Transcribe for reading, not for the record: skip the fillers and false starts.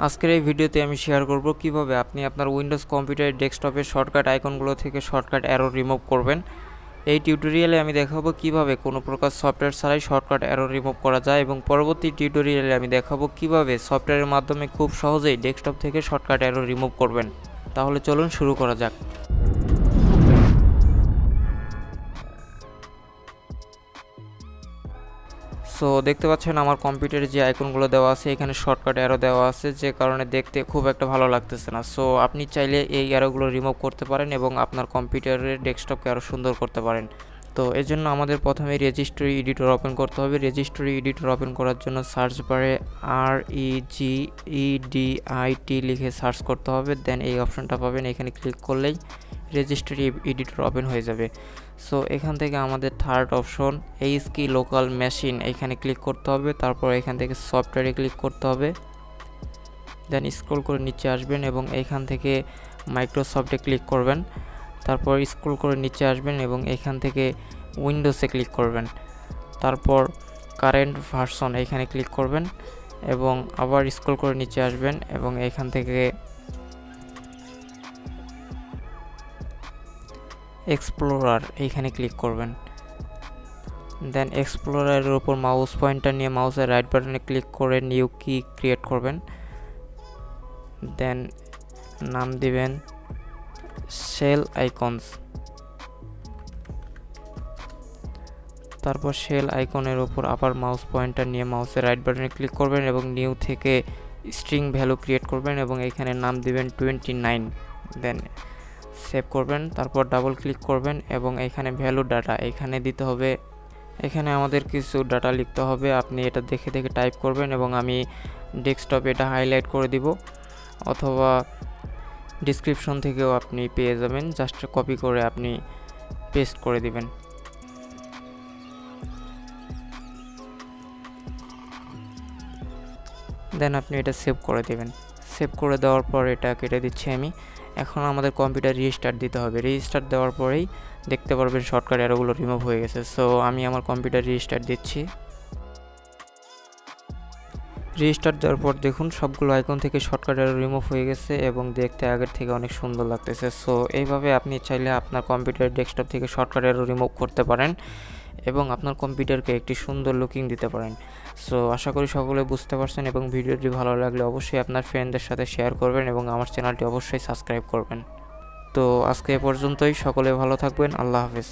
আজকের এই ভিডিওতে আমি শেয়ার করব কিভাবে আপনি আপনার উইন্ডোজ কম্পিউটারের ডেস্কটপের শর্টকাট আইকনগুলো থেকে শর্টকাট অ্যারো রিমুভ করবেন। এই টিউটোরিয়ালে আমি দেখাবো কিভাবে কোনো প্রকার সফটওয়্যার ছাড়াই শর্টকাট অ্যারো রিমুভ করা যায়, এবং পরবর্তী টিউটোরিয়ালে আমি দেখাবো কিভাবে সফটওয়্যারের মাধ্যমে খুব সহজেই ডেস্কটপ থেকে শর্টকাট অ্যারো রিমুভ করবেন। তাহলে চলুন শুরু করা যাক। সো দেখতে পাচ্ছেন আমার কম্পিউটারে যে আইকনগুলো দেওয়া আছে এখানে শর্টকাট অ্যারো দেওয়া আছে, যে কারণে দেখতে খুব একটা ভালো লাগতেছে না। সো আপনি চাইলে এই অ্যারোগুলো রিমুভ করতে পারেন এবং আপনার কম্পিউটারের ডেস্কটপকে আরও সুন্দর করতে পারেন। তো এর জন্য আমাদের প্রথমে রেজিস্ট্রি এডিটর ওপেন করতে হবে। রেজিস্ট্রি এডিটর ওপেন করার জন্য সার্চ বারে REGEDIT লিখে সার্চ করতে হবে, দেন এই অপশনটা পাবেন। এখানে ক্লিক করলেই রেজিস্ট্রি এডিটর ওপেন হয়ে যাবে। সো এখান থেকে আমাদের থার্ড অপশন এইচকি লোকাল মেশিন, এখানে ক্লিক করতে হবে। তারপর এখান থেকে সফটওয়্যারে ক্লিক করতে হবে, দেন স্ক্রল করে নিচে আসবেন এবং এখান থেকে মাইক্রোসফটে ক্লিক করবেন। তারপর স্ক্রল করে নিচে আসবেন এবং এখান থেকে উইন্ডোজে ক্লিক করবেন। তারপর কারেন্ট ভার্সন এখানে ক্লিক করবেন এবং আবার স্ক্রল করে নিচে আসবেন এবং এখান থেকে এক্সপ্লোরার এইখানে ক্লিক করবেন। দেন এক্সপ্লোরারের উপর মাউস পয়েন্টার নিয়ে মাউসের রাইট বাটনে ক্লিক করে নিউ কি ক্রিয়েট করবেন। দেন নাম দিবেন শেল আইকনস। তারপর শেল আইকনের উপর আবার মাউস পয়েন্টার নিয়ে মাউসের রাইট বাটনে ক্লিক করবেন এবং নিউ থেকে স্ট্রিং ভ্যালু ক্রিয়েট করবেন এবং এখানে নাম দিবেন 29। দেন সেভ করবেন। তারপর ডাবল ক্লিক করবেন এবং এখানে ভ্যালু ডাটা এখানে দিতে হবে। এখানে আমাদের কিছু ডাটা লিখতে হবে, আপনি এটা দেখে দেখে টাইপ করবেন এবং আমি ডেস্কটপে এটা হাইলাইট করে দিব, অথবা ডিসক্রিপশন থেকেও আপনি পেয়ে যাবেন, জাস্ট কপি করে আপনি পেস্ট করে দিবেন। দেন আপনি এটা সেভ করে দেবেন। সেভ করে দেওয়ার পর এটা কেটে দিচ্ছি আমি। এখন আমাদের কম্পিউটার রিস্টার্ট দিতে হবে। রিস্টার্ট দেওয়ার পরেই দেখতে পারবেন শর্টকাট অ্যারোগুলো রিমুভ হয়ে গেছে। সো আমি আমার কম্পিউটার রিস্টার্ট দিচ্ছি। রিস্টার্ট দেওয়ার পর দেখুন সবগুলো আইকন থেকে শর্টকাট অ্যারো রিমুভ হয়ে গেছে এবং দেখতে আগের থেকে অনেক সুন্দর লাগতেছে। সো এইভাবে আপনি চাইলে আপনার কম্পিউটার ডেস্কটপ থেকে শর্টকাট অ্যারো রিমুভ করতে পারেন এবং আপনার কম্পিউটারকে একটি সুন্দর লুকিং দিতে পারেন। সো আশা করি সকলে বুঝতে পারছেন এবং ভিডিওটি ভালো লাগলে অবশ্যই আপনার ফ্রেন্ডদের সাথে শেয়ার করবেন এবং আমার চ্যানেলটি অবশ্যই সাবস্ক্রাইব করবেন। তো আজকে এ পর্যন্তই, সকলে ভালো থাকবেন। আল্লাহ হাফেজ।